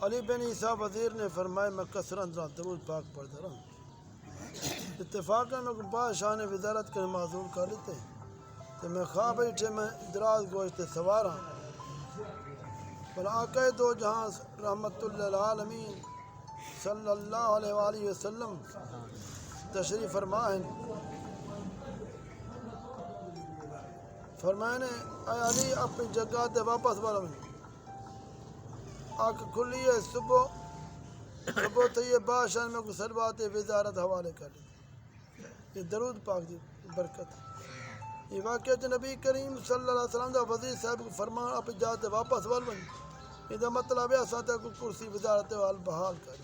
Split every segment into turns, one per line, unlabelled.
علی بن عیسیٰ وزیر نے فرمایا میں کثرت درود پاک پڑھتا رہا. اتفاقاً میں بادشاہ نے وزارت کے معذور کر لیتے تو میں خواب بیٹھے میں دراز گوشت سوار ہوں. پر آقا دو جہاں رحمت للعالمین صلی اللہ علیہ وآلہ وسلم تشریف فرما ہیں. فرمائے نے اے علی اپنی جگہ تے واپس بڑھو. آنکھ کھلی ہے صبح تھی یہ بادشاہ میں کو سلوات وزارت حوالے کر لی. یہ درود پاک دی برکت. یہ واقعہ نبی کریم صلی اللہ علیہ وسلم دا وزیر صاحب کو فرمان اپنی جگہ تے واپس بڑھو. یہ مطلب ہے ساتھ کو کرسی وزارت وال بحال کر.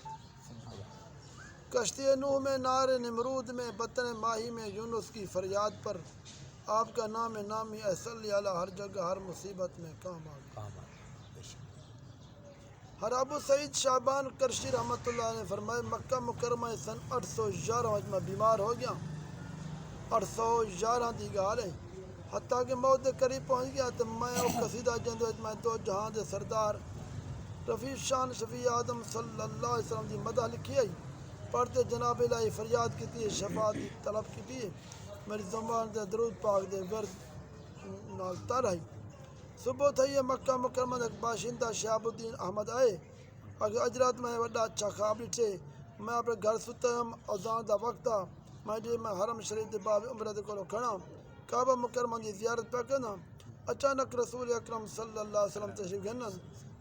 کشتی نوح میں نار نمرود میں بطن ماہی میں یونس کی فریاد پر آپ کا نام نامی اصلی علی ہر جگہ ہر مصیبت میں کام آ گیا. ہر ابو سعید شعبان کرشی رحمۃ اللہ نے فرمائے مکہ مکرمہ سن 811 میں بیمار ہو گیا. 811 دی گال ہے حتیٰ کہ موت کے قریب پہنچ گیا تو میں وہ قصیدہ جندو میں دو جہاں دے سردار رفیع شان شفیع آدم صلی اللہ علیہ وسلم دی مدح لکھی ہے. پڑھتے جناب الہی فریاد کی شفاعت دی طلب کی میری زبان دے درود پاک دے ورد نال تر آئی. صبح تھی ہے مکہ مکرمہ دے باشندہ شہاب الدین احمد آئے. اگر اجرات میں وڈا اچھا خواب ڈٹھے. میں اپنے گھر ستا ہم اذان دا وقت آ میں حرم شریف دے باب عمرہ دے کولو کھڑا کعبہ مکرمہ دی زیارت پہ کرنا. اچانک رسول اکرم صلی اللہ علیہ وسلم تشریف گھنن.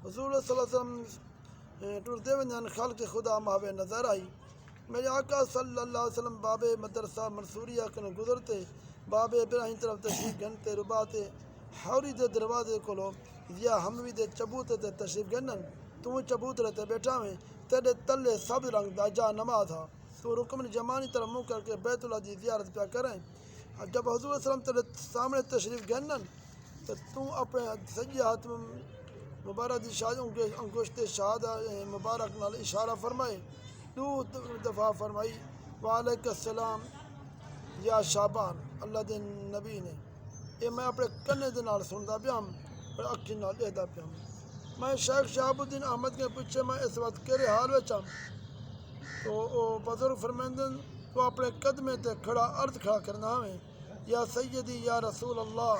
حضور صلی اللہ علیہ وسلم ٹرتے ونجن خلق خدا ماوے نظر آئی. میرے آقا صلی اللہ علیہ وسلم باب مدرسہ منصوریہ کن گزرتے باب ابراہیم طرف تشریف گھنتے رباتے حوری دے دروازے کولو یا ہموی دے چبوتے تے تشریف گھنن. تو چبوت رہتے بیٹھا میں تیرے تلے سب رنگ دا جا نماز تھا. تو رکن جمانی طرف منہ کر کے بیت اللہ دی زیارت پہ کریں. جب حضور صلی اللہ علیہ وسلم تیرے سامنے تشریف گھنن تو اپنے سجی ہاتھ مبارک دی شاد انگشت شاد مبارک نال اشارہ فرمائے. دو دفعہ فرمائی وعلیک السلام یا شعبان اللہ دے نبی نے. یہ میں اپنے کنے دے نال سندا پیا اور اکھی نال دیکھدا پیا. میں شیخ شہاب الدین احمد کے پوچھے میں اس وقت کہڑے حال وچ ہاں تو وہ بزرگ فرمائندن تو اپنے قدمے تے کھڑا عرض کھڑا کرنا ہے یا سیدی یا رسول اللہ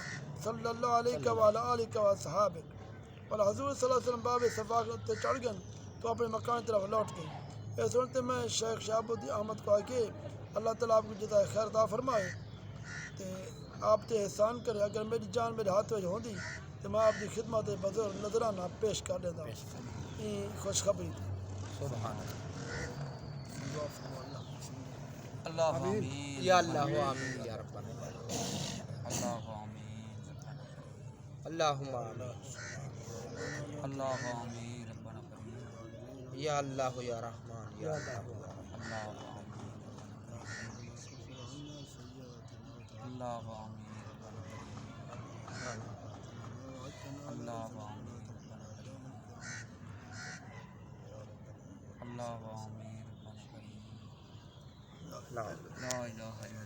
صلی اللہ علیہ وآلہ وصحابہ. اور حضور صلی اللہ علیہ وسلم باب صفا تے چڑھ گئے تو اپنے مکان طرف لوٹ گئے. یہ سنتے میں شیخ شہاب الدین احمد کو آگے اللہ تعالیٰ آپ کو جزائے خیر عطا فرمائے تے آپ تے احسان کرے. اگر میری جان میرے ہاتھ میں ہوندی تو میں آپ کی خدمت بزرگ نظرانہ پیش کر دیتا. خوشخبری
اللہ آمین
یا اللہ آمین یا رب
اللہ آمین
اللہم آمین
اللہ آمین ربنا کریم
یا اللہ یا رحمان یا اللہ
اللہ آمین اللہ آمین ربنا کریم اللہ آمین ربنا کریم اللہ آمین ربنا کریم لا الہ الا